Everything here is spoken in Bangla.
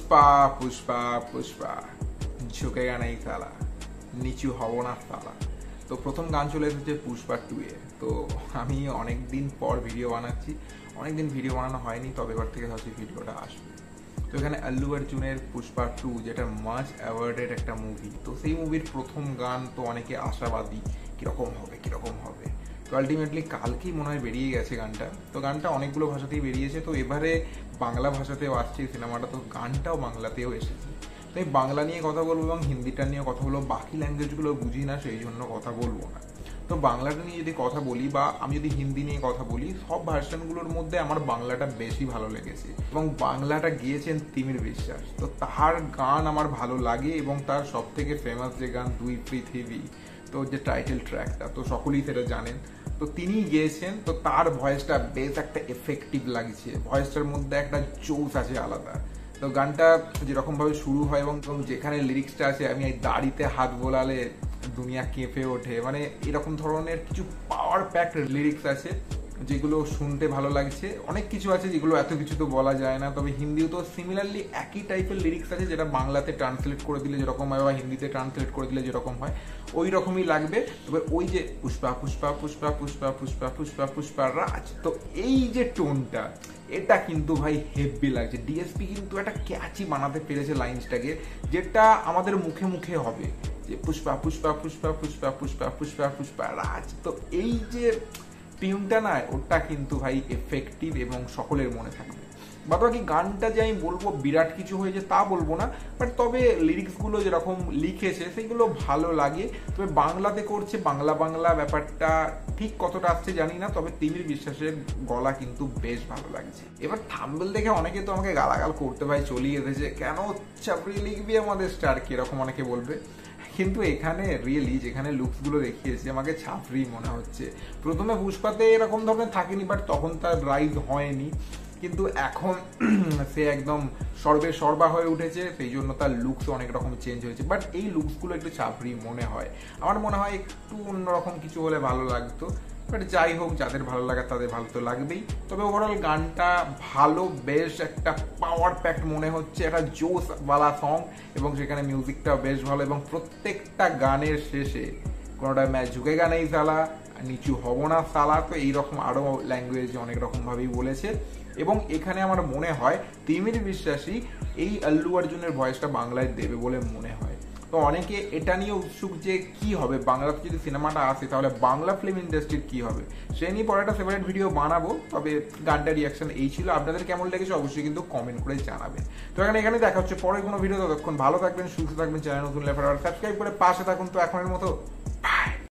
পুষ্পা পুষ্পা পুষ্পা ঝুঁকেগা নেই সালা, নিচু হব না সালা। তো প্রথম গান চলে এসেছে পুষ্পা 2 এর। তো আমি অনেকদিন পর ভিডিও বানাচ্ছি, অনেকদিন ভিডিও বানানো হয়নি, তবে এবার থেকে ভাবছি ভিডিওটা আসবে। তো এখানে আল্লু অর্জুনের পুষ্পা 2 যেটা মাচ অ্যাওয়ার্ডেড একটা মুভি, তো সেই মুভির প্রথম গান তো অনেকে আশাবাদী কিরকম হবে কিরকম হবে। তো আলটিমেটলি কালকেই মনে হয় বেরিয়ে গেছে গানটা। তো গানটা অনেকগুলো ভাষাতেই বেরিয়েছে, তো এবারে বাংলা ভাষাতেও আসছে সিনেমাটা, তো গানটাও বাংলাতেও এসেছে। তো আমি বাংলা নিয়ে কথা বলবো এবং হিন্দিটা নিয়ে কথা বলবো, বাকি ল্যাঙ্গুয়েজগুলো বুঝি না সেই জন্য কথা বলবো না। তো বাংলাটা নিয়ে যদি কথা বলি বা আমি যদি হিন্দি নিয়ে কথা বলি, সব ভার্সনগুলোর মধ্যে আমার বাংলাটা বেশি ভালো লেগেছে এবং বাংলাটা গিয়েছেন তিমির বিশ্বাস। তো তার গান আমার ভালো লাগে এবং তার সব থেকে ফেমাস যে গান দুই পৃথিবী, তো যে টাইটেল ট্র্যাকটা তো সকলেই সেটা জানেন, তো তিনি গিয়েছেন। তো তার ভয়েসটা বেশ একটা এফেক্টিভ লাগছে, ভয়েসটার মধ্যে একটা জোশ আছে আলাদা। তো গানটা যেরকম ভাবে শুরু হয় এবং যেখানে লিরিক্সটা আছে, আমি এই দাড়িতে হাত বোলালে দুনিয়া কেঁপে ওঠে, মানে এরকম ধরনের কিছু পাওয়ার প্যাকড লিরিক্স আছে যেগুলো শুনতে ভালো লাগছে। অনেক কিছু আছে যেগুলো এত কিছু তো বলা যায় না, তবে হিন্দিও তো সিমিলারলি একই টাইপের লিরিক্স আছে, যেটা বাংলাতে ট্রান্সলেট করে দিলে যেরকম হয় বা হিন্দিতে ট্রান্সলেট করে দিলে যেরকম হয় ওই রকমই লাগবে। তবে ওই যে পুষ্পা পুষ্পা পুষ্পা পুষ্পা পুষ্পা পুষ্পা পুষ্পা রাজ, তো এই যে টোনটা, এটা কিন্তু ভাই হেভি লাগছে। ডিএসপি কিন্তু একটা ক্যাচি বানাতে পেরেছে লাইন্সটাকে, যেটা আমাদের মুখে মুখে হবে যে পুষ্পা পুষ্পা পুষ্পা পুষ্পা পুষ্পা পুষ্পা পুষ্পা রাজ। তো এই যে টিউনটা না, ওটা কিন্তু ভাই এফেক্টিভ এবং সকলের মনে থাকবে। বাকি গানটা যে আমি বলবো বিরাট কিছু হয়েছে তা বলবো না, বাট তবে লিরিক্সগুলো যেরকম লিখেছে সেইগুলো ভালো লাগে। তবে বাংলাতে করছে, বাংলা বাংলা ব্যাপারটা ঠিক কতটা আসছে জানি না, তবে তিমির বিশ্বাসের গলা কিন্তু বেশ ভালো লাগছে। এবার থাম্বনেল দেখে অনেকে তো আমাকে গালাগাল করতে ভাই চলিয়ে এসেছে, কেন চাপড়ি লিখবি আমাদের স্টার, কিরকম অনেকে বলবে। কিন্তু এখানে রিয়েলি যেখানে লুকসগুলো দেখিয়েছে আমাকে ছাপড়ি মনে হচ্ছে। প্রথমে পুষ্পাতে এরকম ধরনের থাকেনি, বাট তখন তার রাইজ হয়নি, কিন্তু এখন সে একদম সর্বা হয়ে উঠেছে, সেই জন্য তার লুকসও অনেক রকম চেঞ্জ হয়েছে। বাট এই লুকসগুলো একটু ছাপড়ি মনে হয়, আমার মনে হয় একটু অন্যরকম কিছু হলে ভালো লাগতো। বাট যাই হোক, যাদের ভালো লাগে তাদের ভালো তো লাগবেই। তবে ওভারঅল গানটা ভালো, বেশ একটা পাওয়ার প্যাকড মনে হচ্ছে, একটা জোশওয়ালা সং, এবং সেখানে মিউজিকটাও বেশ ভালো, এবং প্রত্যেকটা গানের শেষে কোনোটা ম্যাচ ঝুঁকেগা নেই সালা, নিচু হব না সালা, তো এইরকম আরও ল্যাঙ্গুয়েজে অনেক রকমভাবেই বলেছে। এবং এখানে আমার মনে হয় তিমির বিশ্বাসী এই আল্লু অর্জুনের ভয়েসটা বাংলায় দেবে বলে মনে হয়। তো অনেকে এটা নিয়ে উৎসুক যে কি হবে বাংলাতে যদি সিনেমাটা আসে, তাহলে বাংলা ফিল্ম ইন্ডাস্ট্রির কি হবে, সে নিয়ে পরে একটা সেপারেট ভিডিও বানাবো। তবে গানটা রিয়াকশন এই ছিল, আপনাদের কেমন লেগেছে অবশ্যই কিন্তু কমেন্ট করে জানাবেন। তো এখানে দেখা হচ্ছে পরের কোনো ভিডিও, ততক্ষণ ভালো থাকবেন, সুস্থ থাকবেন, চ্যানেল নতুন লেখার সাবস্ক্রাইব করে পাশে থাকুন। তো এখনের মতো